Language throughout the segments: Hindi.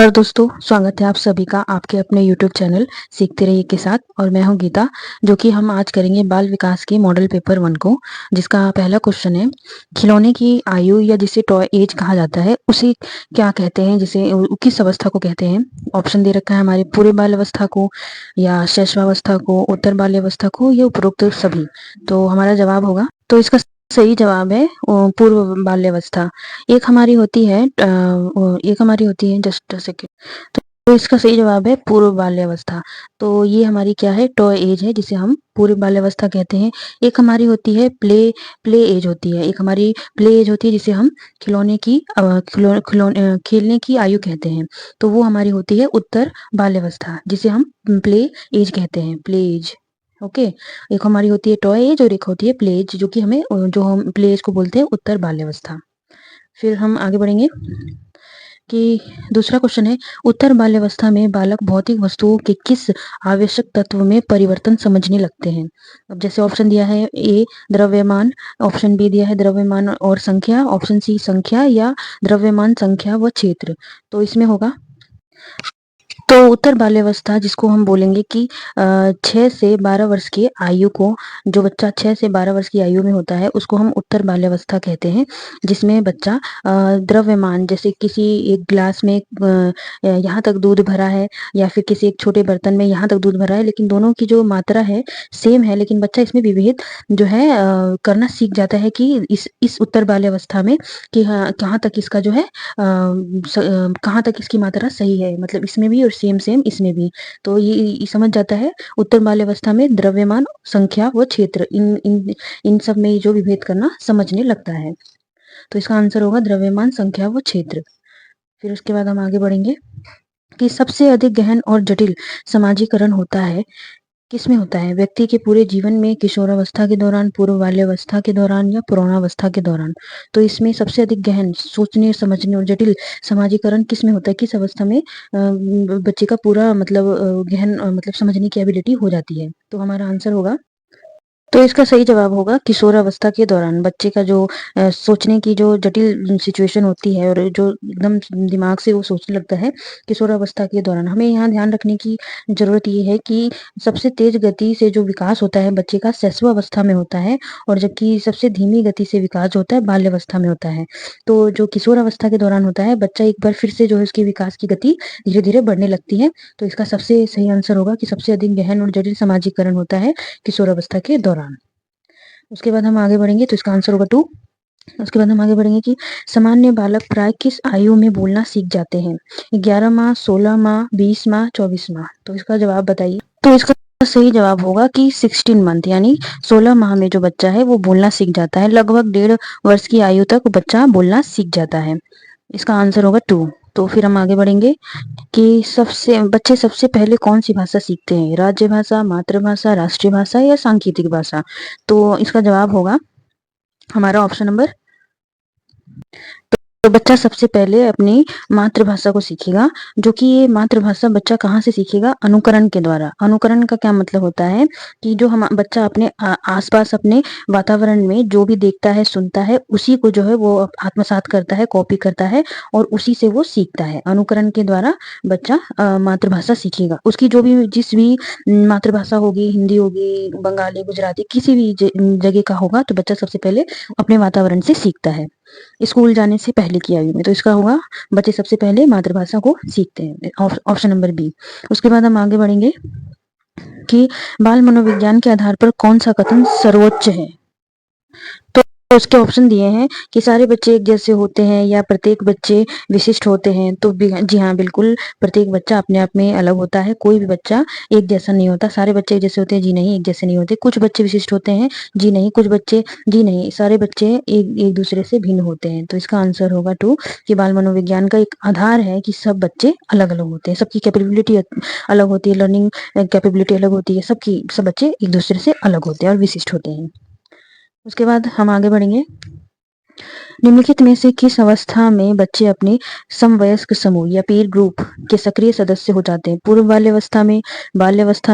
नमस्कार दोस्तों, स्वागत है आप सभी का आपके अपने YouTube चैनल सीखते रहिए के साथ। और मैं हूं गीता, जो कि हम आज करेंगे बाल विकास के मॉडल पेपर 1 को, जिसका पहला क्वेश्चन है, खिलौने की आयु या जिसे टॉय एज कहा जाता है उसे क्या कहते हैं, जिसे किस अवस्था को कहते हैं। ऑप्शन दे रखा है हमारे पूर्व बाल अवस्था को, या शैशवावस्था को, उत्तर बाल्यावस्था को, या उपरोक्त सभी। तो हमारा जवाब होगा, तो इसका सही जवाब है पूर्व बाल्यावस्था। एक हमारी होती है जस्ट अ सेकेंड। तो इसका सही जवाब है पूर्व बाल्यावस्था। तो ये हमारी क्या है, टॉय एज है, जिसे हम पूर्व बाल्यावस्था कहते हैं। एक हमारी होती है प्ले प्ले एज होती है, एक हमारी प्ले एज होती है जिसे हम खिलौने की खेलने की आयु कहते हैं। तो वो हमारी होती है उत्तर बाल्यावस्था, जिसे हम प्ले एज कहते हैं, प्ले एज। ओके। एक हमारी होती है टॉय एज और एक होती है प्ले एज, जो हम प्ले एज को बोलते हैं उत्तर बाल्यावस्था। फिर हम आगे बढ़ेंगे कि दूसरा क्वेश्चन है, उत्तर बाल्यावस्था में बालक भौतिक वस्तुओं के किस आवश्यक तत्व में परिवर्तन समझने लगते हैं। अब जैसे ऑप्शन दिया है, ए द्रव्यमान, ऑप्शन बी दिया है द्रव्यमान और संख्या, ऑप्शन सी संख्या, या द्रव्यमान, संख्या व क्षेत्र। तो इसमें होगा, तो उत्तर बाल्यावस्था जिसको हम बोलेंगे कि 6 से 12 वर्ष की आयु को, जो बच्चा 6 से 12 वर्ष की आयु में होता है उसको हम उत्तर बाल्यावस्था कहते हैं, जिसमें बच्चा द्रव्यमान, जैसे किसी एक गिलास में यहाँ तक दूध भरा है, या फिर किसी एक छोटे बर्तन में यहाँ तक दूध भरा है, लेकिन दोनों की जो मात्रा है सेम है, लेकिन बच्चा इसमें विभेद जो है करना सीख जाता है कि इस उत्तर बाल्यावस्था में कि हाँ कहाँ तक इसका जो है कहाँ तक इसकी मात्रा सही है, मतलब इसमें भी और सेम सेम इसमें भी। तो ये समझ जाता है उत्तर बाल्यावस्था में द्रव्यमान, संख्या व क्षेत्र, इन सब में जो विभेद करना समझने लगता है। तो इसका आंसर होगा द्रव्यमान, संख्या व क्षेत्र। फिर उसके बाद हम आगे बढ़ेंगे कि सबसे अधिक गहन और जटिल समाजीकरण होता है, किसमें होता है, व्यक्ति के पूरे जीवन में, किशोरावस्था के दौरान, पूर्व बाल्यावस्था के दौरान, या प्रौढ़ावस्था के दौरान। तो इसमें सबसे अधिक गहन सोचने, समझने और जटिल समाजीकरण किसमें होता है, किस अवस्था में बच्चे का पूरा मतलब गहन मतलब समझने की एबिलिटी हो जाती है। तो हमारा आंसर होगा, तो इसका सही जवाब होगा किशोरावस्था के दौरान। बच्चे का जो सोचने की जो जटिल सिचुएशन होती है और जो एकदम दिमाग से वो सोचने लगता है, किशोरावस्था के दौरान। हमें यहाँ ध्यान रखने की जरूरत ये है कि सबसे तेज गति से जो विकास होता है बच्चे का शैशवावस्था में होता है, और जबकि सबसे धीमी गति से विकास होता है बाल्यावस्था में होता है। तो जो किशोरावस्था के दौरान होता है, बच्चा एक बार फिर से जो है उसकी विकास की गति धीरे धीरे बढ़ने लगती है। तो इसका सबसे सही आंसर होगा कि सबसे अधिक गहन और जटिल समाजीकरण होता है किशोरावस्था के दौरान। उसके बाद हम आगे बढ़ेंगे, तो इसका आंसर होगा 2। उसके बाद हम आगे बढ़ेंगे कि सामान्य बालक प्राय किस आयु में बोलना सीख जाते हैं, 11 माह, 16 माह, 20 माह, 24 माह। तो इसका जवाब बताइए। तो इसका सही जवाब होगा कि 16 मंथ, यानी 16 माह में जो बच्चा है वो बोलना सीख जाता है। लगभग 1.5 वर्ष की आयु तक बच्चा बोलना सीख जाता है। इसका आंसर होगा 2। तो फिर हम आगे बढ़ेंगे कि बच्चे सबसे पहले कौन सी भाषा सीखते हैं, राज्य भाषा, मातृभाषा, राष्ट्रीय भाषा, या सांकेतिक भाषा। तो इसका जवाब होगा हमारा ऑप्शन नंबर, तो बच्चा सबसे पहले अपनी मातृभाषा को सीखेगा, जो कि ये मातृभाषा बच्चा कहाँ से सीखेगा, अनुकरण के द्वारा। अनुकरण का क्या मतलब होता है कि जो हम बच्चा अपने आसपास अपने वातावरण में जो भी देखता है, सुनता है, उसी को जो है वो आत्मसात करता है, कॉपी करता है, और उसी से वो सीखता है। अनुकरण के द्वारा बच्चा मातृभाषा सीखेगा। उसकी जो भी जिस भी मातृभाषा होगी, हिंदी होगी, बंगाली, गुजराती, किसी भी जगह का होगा, तो बच्चा सबसे पहले अपने वातावरण से सीखता है स्कूल जाने से पहले की आयु में। तो इसका होगा बच्चे सबसे पहले मातृभाषा को सीखते हैं, ऑप्शन नंबर बी। उसके बाद हम आगे बढ़ेंगे कि बाल मनोविज्ञान के आधार पर कौन सा कथन सर्वोच्च है। तो उसके ऑप्शन दिए हैं कि सारे बच्चे एक जैसे होते हैं, या प्रत्येक बच्चे विशिष्ट होते हैं। तो जी हाँ, बिल्कुल, प्रत्येक बच्चा अपने आप में अलग होता है, कोई भी बच्चा एक जैसा नहीं होता। सारे बच्चे एक जैसे होते हैं, जी नहीं, एक जैसे नहीं होते। कुछ बच्चे विशिष्ट होते हैं, जी नहीं। कुछ बच्चे, जी नहीं, सारे बच्चे एक दूसरे से भिन्न होते हैं। तो इसका आंसर होगा 2 कि बाल मनोविज्ञान का एक आधार है कि सब बच्चे अलग अलग होते हैं, सबकी कैपेबिलिटी अलग होती है, लर्निंग कैपेबिलिटी अलग होती है, सब बच्चे एक दूसरे से अलग होते हैं और विशिष्ट होते हैं। उसके बाद हम आगे बढ़ेंगे, निम्नलिखित में से किस अवस्था में बच्चे अपने समवयस्क समूह या पीर ग्रुप के सक्रिय सदस्य हो जाते हैं, पूर्व बाल्यावस्था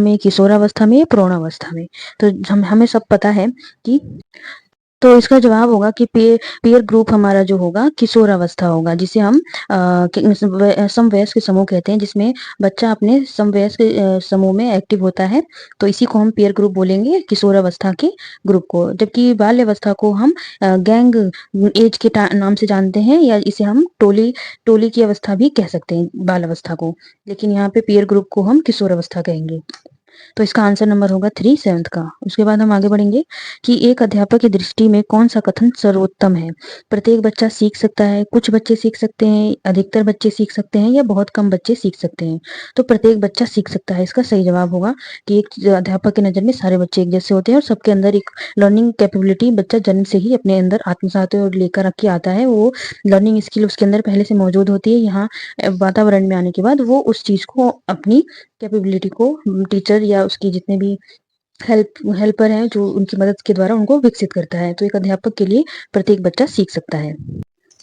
में, किशोरावस्था में, या प्रौढ़ावस्था में। तो हमें सब पता है कि तो इसका जवाब होगा कि पीयर ग्रुप हमारा जो होगा किशोरावस्था होगा, जिसे हम समवयस्क समूह कहते हैं, जिसमें बच्चा अपने समवयस्क समूह में एक्टिव होता है। तो इसी को हम पीयर ग्रुप बोलेंगे, किशोरावस्था के ग्रुप को। जबकि बाल्यावस्था को हम गैंग एज के नाम से जानते हैं, या इसे हम टोली टोली की अवस्था भी कह सकते हैं बाल अवस्था को। लेकिन यहाँ पे पीयर ग्रुप को हम किशोरावस्था कहेंगे। तो इसका आंसर नंबर होगा 3 सेवंथ का। उसके बाद हम आगे बढ़ेंगे कि एक अध्यापक की दृष्टि में कौन सा कथन सर्वोत्तम है। प्रत्येक बच्चा सीख सकता है, कुछ बच्चे सीख सकते हैं, अधिकतर बच्चे सीख सकते हैं, या बहुत कम बच्चे सीख सकते हैं। तो प्रत्येक बच्चा सीख सकता है, इसका सही जवाब होगा कि एक अध्यापक की नजर में सारे बच्चे एक जैसे होते हैं, और सबके अंदर एक लर्निंग कैपेबिलिटी बच्चा जन्म से ही अपने अंदर आत्मसात और लेकर के आता है। वो लर्निंग स्किल उसके अंदर पहले से मौजूद होती है। यहाँ वातावरण में आने के बाद वो उस चीज को, अपनी कैपेबिलिटी को टीचर या उसकी जितने भी हेल्पर हैं जो उनकी मदद के द्वारा उनको विकसित करता है। तो एक अध्यापक के लिए प्रत्येक बच्चा सीख सकता है।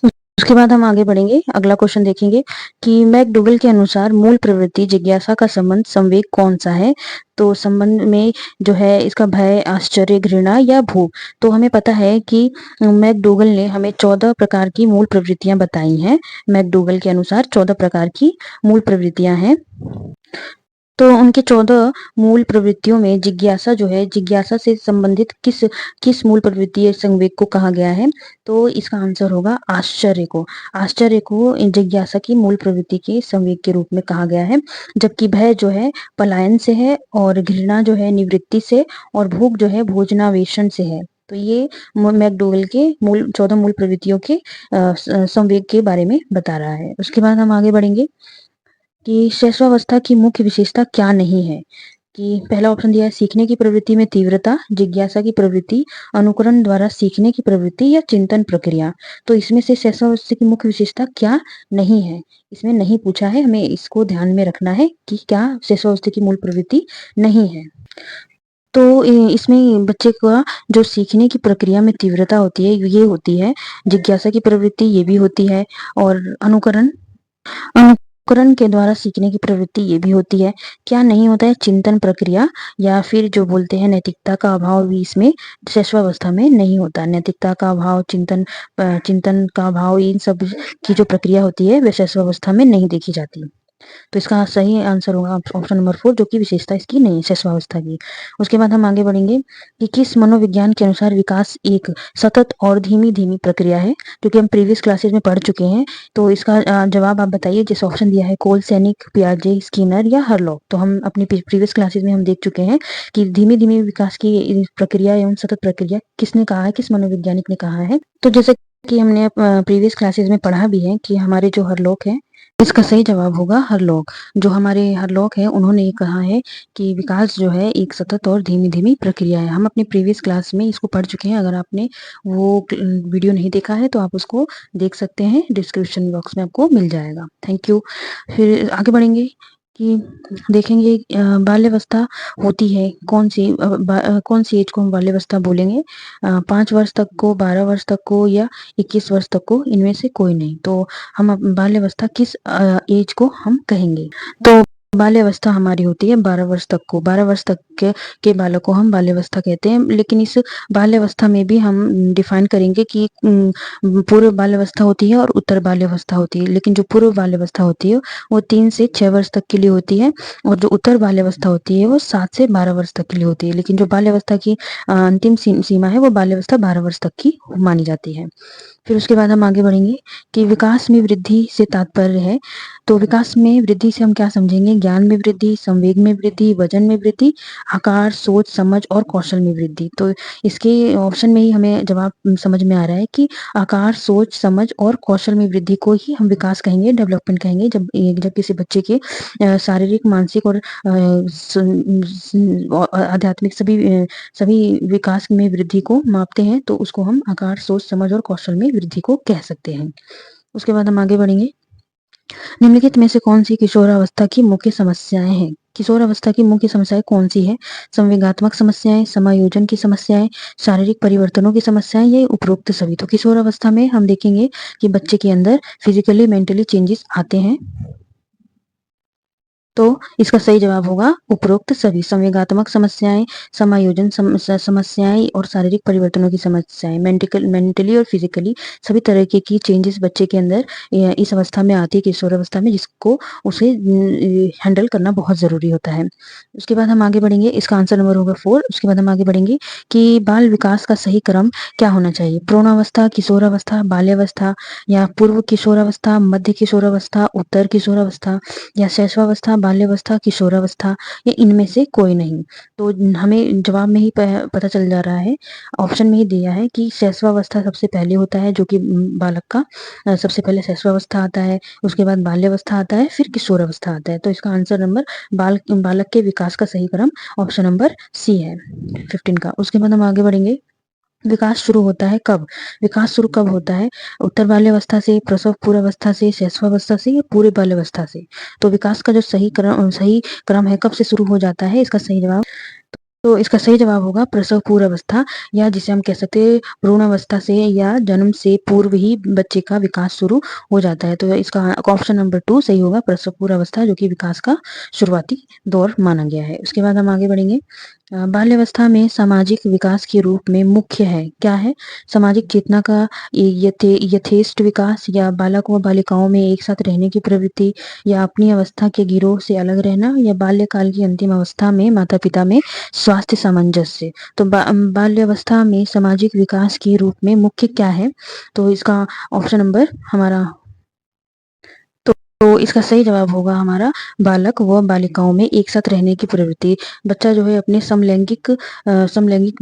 उसके बाद हम आगे बढ़ेंगे, अगला क्वेश्चन देखेंगे कि मैकडूगल के अनुसार मूल प्रवृत्ति जिज्ञासा का संबंध संवेग कौन सा है। तो संबंध में जो है इसका भय, आश्चर्य, घृणा या भूख। तो हमें पता है कि मैकडूगल ने हमें 14 प्रकार की मूल प्रवृत्तियां बताई हैं। मैकडूगल के अनुसार 14 प्रकार की मूल प्रवृत्तियां हैं। तो उनके 14 मूल प्रवृत्तियों में जिज्ञासा जो है, जिज्ञासा से संबंधित किस किस मूल प्रवृत्ति या संवेग को कहा गया है। तो इसका आंसर होगा आश्चर्य को। आश्चर्य को जिज्ञासा की मूल प्रवृत्ति के संवेग के रूप में कहा गया है। जबकि भय जो है पलायन से है, और घृणा जो है निवृत्ति से, और भूख जो है भोजनावेशन से है। तो ये मैकडूगल के 14 मूल प्रवृत्तियों के संवेग के बारे में बता रहा है। उसके बाद हम आगे बढ़ेंगे कि शैशवावस्था की मुख्य विशेषता क्या नहीं है। कि पहला ऑप्शन दिया है सीखने की प्रवृत्ति में तीव्रता, जिज्ञासा की प्रवृत्ति, अनुकरण द्वारा सीखने की प्रवृत्ति, या चिंतन प्रक्रिया। तो इसमें से शैशवावस्था की मुख्य विशेषता क्या नहीं है, इसमें नहीं पूछा है, हमें इसको ध्यान में रखना है कि क्या शैशवावस्था की मूल प्रवृत्ति नहीं है। तो इसमें बच्चे का जो सीखने की प्रक्रिया में तीव्रता होती है ये होती है, जिज्ञासा की प्रवृत्ति ये भी होती है, और अनुकरण अनुकरण के द्वारा सीखने की प्रवृत्ति ये भी होती है। क्या नहीं होता है, चिंतन प्रक्रिया या फिर जो बोलते हैं नैतिकता का अभाव भी इसमें शैशवावस्था में नहीं होता। नैतिकता का अभाव, चिंतन का अभाव, इन सब की जो प्रक्रिया होती है वह शैशवावस्था में नहीं देखी जाती। तो इसका सही आंसर होगा ऑप्शन नंबर 4, जो कि विशेषता इसकी नहीं है शैशवावस्था की। उसके बाद हम आगे बढ़ेंगे कि किस मनोविज्ञान के अनुसार विकास एक सतत और धीमी धीमी प्रक्रिया है, जो कि हम प्रीवियस क्लासेज में पढ़ चुके हैं। तो इसका जवाब आप बताइए। जिस ऑप्शन दिया है कोल सैनिक, पियाजे, स्किनर या हरलॉक। तो हम अपनी प्रीवियस क्लासेज में हम देख चुके हैं कि धीमी धीमी विकास की प्रक्रिया एवं सतत प्रक्रिया किसने कहा है, किस मनोवैज्ञानिक ने कहा है। तो जैसे कि हमने प्रीवियस क्लासेज में पढ़ा भी है कि हमारे जो हरलॉक है, इसका सही जवाब होगा हरलॉक। जो हमारे हरलॉक है उन्होंने ये कहा है कि विकास जो है एक सतत और धीमी धीमी प्रक्रिया है। हम अपने प्रीवियस क्लास में इसको पढ़ चुके हैं। अगर आपने वो वीडियो नहीं देखा है तो आप उसको देख सकते हैं, डिस्क्रिप्शन बॉक्स में आपको मिल जाएगा। Thank you. फिर आगे बढ़ेंगे कि देखेंगे बाल्यावस्था होती है कौन सी, कौन सी एज को हम बाल्यावस्था बोलेंगे। 5 वर्ष तक को, 12 वर्ष तक को, या 21 वर्ष तक को, इनमें से कोई नहीं। तो हम बाल्यावस्था किस एज को हम कहेंगे। तो बाल्यावस्था हमारी होती है 12 वर्ष तक को। 12 वर्ष तक के बालक को हम बाल्यावस्था कहते हैं। लेकिन इस बाल्यावस्था में भी हम डिफाइन करेंगे कि पूर्व बाल्यावस्था होती है और उत्तर बाल्यावस्था होती है। लेकिन जो पूर्व बाल्यावस्था होती है वो 3 से 6 वर्ष तक के लिए होती है, और जो उत्तर बाल्यावस्था होती है वो 7 से 12 वर्ष तक के लिए होती है। लेकिन जो बाल्यावस्था की अंतिम सीमा है वो बाल्यावस्था 12 वर्ष तक की मानी जाती है। फिर उसके बाद हम आगे बढ़ेंगे कि विकास में वृद्धि से तात्पर्य है। तो विकास में वृद्धि से हम क्या समझेंगे, ज्ञान में वृद्धि, संवेग में वृद्धि, वजन में वृद्धि, आकार, सोच, समझ और कौशल में वृद्धि। तो इसके ऑप्शन में ही हमें जवाब समझ में आ रहा है कि आकार, सोच, समझ और कौशल में वृद्धि को ही हम विकास कहेंगे, डेवलपमेंट कहेंगे। जब किसी बच्चे के शारीरिक, मानसिक और आध्यात्मिक सभी विकास में वृद्धि को मापते हैं तो उसको हम आकार, सोच, समझ और कौशल में वृद्धि को कह सकते हैं। उसके बाद हम आगे बढ़ेंगे, निम्नलिखित में से कौन सी किशोरावस्था की मुख्य समस्याएं हैं। किशोरावस्था की मुख्य समस्याएं कौन सी है, संवेगात्मक समस्याएं, समायोजन की समस्याएं, शारीरिक परिवर्तनों की समस्याएं, या उपरोक्त सभी। तो किशोरावस्था में हम देखेंगे कि बच्चे के अंदर फिजिकली, मेंटली चेंजेस आते हैं। तो इसका सही जवाब होगा उपरोक्त सभी संवेगात्मक समस्याएं, समायोजन समस्याएं और शारीरिक परिवर्तनों की समस्याएं, मेंटली और फिजिकली सभी तरह की चेंजेस बच्चे के अंदर इस अवस्था में आती है, किशोरावस्था में, जिसको उसे हैंडल करना बहुत जरूरी होता है। उसके बाद हम आगे बढ़ेंगे, इसका आंसर नंबर होगा 4। उसके बाद हम आगे बढ़ेंगे कि बाल विकास का सही क्रम क्या होना चाहिए। प्रोणावस्था, किशोरावस्था, बाल्यावस्था या पूर्व किशोरावस्था, मध्य किशोरावस्था, उत्तर किशोरावस्था या शैशवावस्था, बाल्यावस्था, किशोरावस्था या इनमें से कोई नहीं। तो हमें जवाब में ही पता चल जा रहा है, ऑप्शन में ही दिया है कि शैशवावस्था सबसे पहले होता है, जो कि बालक का सबसे पहले शैशवावस्था आता है, उसके बाद बाल्यावस्था आता है, फिर किशोरावस्था आता है। तो इसका आंसर नंबर बालक के विकास का सही क्रम ऑप्शन नंबर सी है 15 का। उसके बाद हम आगे बढ़ेंगे, विकास शुरू होता है कब। विकास शुरू कब होता है, उत्तर बाल्यावस्था से, प्रसव पूर्वावस्था से, शैशवावस्था से या पूर्व बाल्यावस्था से। तो विकास का जो सही क्रम है, कब से शुरू हो जाता है, इसका सही जवाब, तो इसका सही जवाब होगा प्रसव पूर्व अवस्था, या जिसे हम कह सकते हैं भ्रूण अवस्था से या जन्म से पूर्व ही बच्चे का विकास शुरू हो जाता है। तो इसका ऑप्शन नंबर 2 सही होगा, प्रसव पूर्व अवस्था, जो कि विकास का शुरुआती दौर माना गया है। उसके बाद हम आगे बढ़ेंगे, बाल्यावस्था में सामाजिक विकास के रूप में मुख्य है क्या है। सामाजिक चेतना का यथेष्ट विकास, या बालक व बालिकाओं में एक साथ रहने की प्रवृत्ति, या अपनी अवस्था के गिरोह से अलग रहना, या बाल्यकाल की अंतिम अवस्था में माता पिता में स्वास्थ्य सामंजस्य। तो बाल्यावस्था में सामाजिक विकास के रूप में मुख्य क्या है, तो इसका ऑप्शन नंबर हमारा, तो इसका सही जवाब होगा हमारा बालक व बालिकाओं में एक साथ रहने की प्रवृत्ति। बच्चा जो है अपने समलैंगिक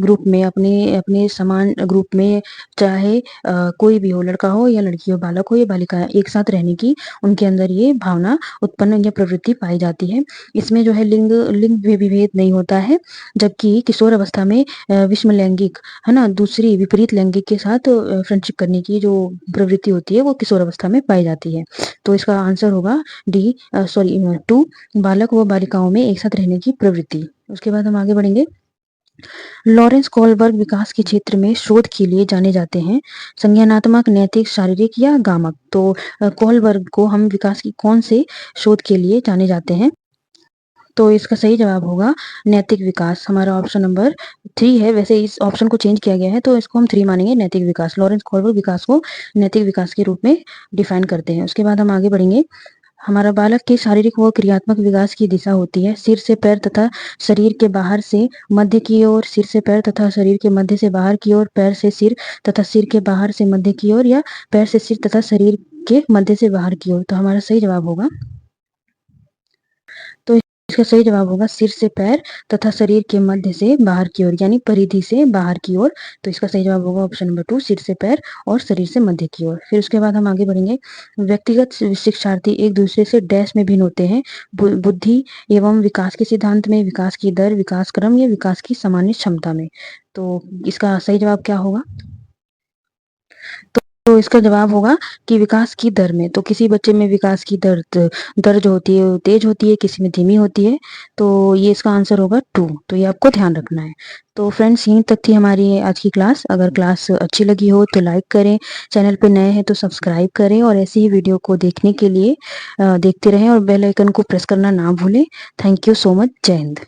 ग्रुप में, अपने अपने समान ग्रुप में, चाहे कोई भी हो, लड़का हो या लड़की हो, बालक हो या बालिका, एक साथ रहने की उनके अंदर ये भावना उत्पन्न या प्रवृत्ति पाई जाती है। इसमें जो है लिंग लिंग विभेद नहीं होता है, जबकि किशोर अवस्था में विषम लैंगिक, है ना, दूसरी विपरीत लैंगिक के साथ फ्रेंडशिप करने की जो प्रवृत्ति होती है वो किशोर अवस्था में पाई जाती है। तो इसका आंसर होगा डी, सॉरी 2, बालक व बालिकाओं में एक साथ रहने की प्रवृत्ति। उसके बाद हम आगे बढ़ेंगे, लॉरेंस कोहलबर्ग विकास के क्षेत्र में शोध के लिए जाने जाते हैं, संज्ञानात्मक, नैतिक, शारीरिक या गामक। तो कोहलबर्ग को हम विकास की कौन से शोध के लिए जाने जाते हैं, तो इसका सही जवाब होगा नैतिक विकास, हमारा ऑप्शन नंबर 3 है। वैसे इस ऑप्शन को चेंज किया गया है, तो इसको हम 3 मानेंगे, नैतिक विकास। लॉरेंस कोहलबर्ग विकास को नैतिक विकास के रूप में डिफाइन करते हैं। उसके बाद हम आगे बढ़ेंगे, हमारा बालक के शारीरिक व क्रियात्मक विकास की दिशा होती है सिर से पैर तथा शरीर के बाहर से मध्य की ओर, सिर से पैर तथा शरीर के मध्य से बाहर की ओर, पैर से सिर तथा सिर के बाहर से मध्य की ओर, या पैर से सिर तथा शरीर के मध्य से बाहर की ओर। तो हमारा सही जवाब होगा, तो इसका सही जवाब होगा सिर से पैर तथा शरीर के मध्य से बाहर की ओर, यानी परिधि से बाहर की ओर। तो इसका सही जवाब होगा ऑप्शन नंबर 2, सिर से पैर और शरीर से मध्य की ओर। फिर उसके बाद हम आगे बढ़ेंगे, व्यक्तिगत शिक्षार्थी एक दूसरे से डैश में भिन्न होते हैं, बुद्धि एवं विकास के सिद्धांत में, विकास की दर, विकास क्रम या विकास की सामान्य क्षमता में। तो इसका सही जवाब क्या होगा, तो इसका जवाब होगा कि विकास की दर में। तो किसी बच्चे में विकास की दर जो होती है वो तेज होती है, किसी में धीमी होती है। तो ये इसका आंसर होगा 2। तो ये आपको ध्यान रखना है। तो फ्रेंड्स, यहीं तक थी हमारी आज की क्लास। अगर क्लास अच्छी लगी हो तो लाइक करें, चैनल पे नए हैं तो सब्सक्राइब करें, और ऐसी ही वीडियो को देखने के लिए देखते रहें, और बेल आइकन को प्रेस करना ना भूलें। Thank you so much. जय हिंद।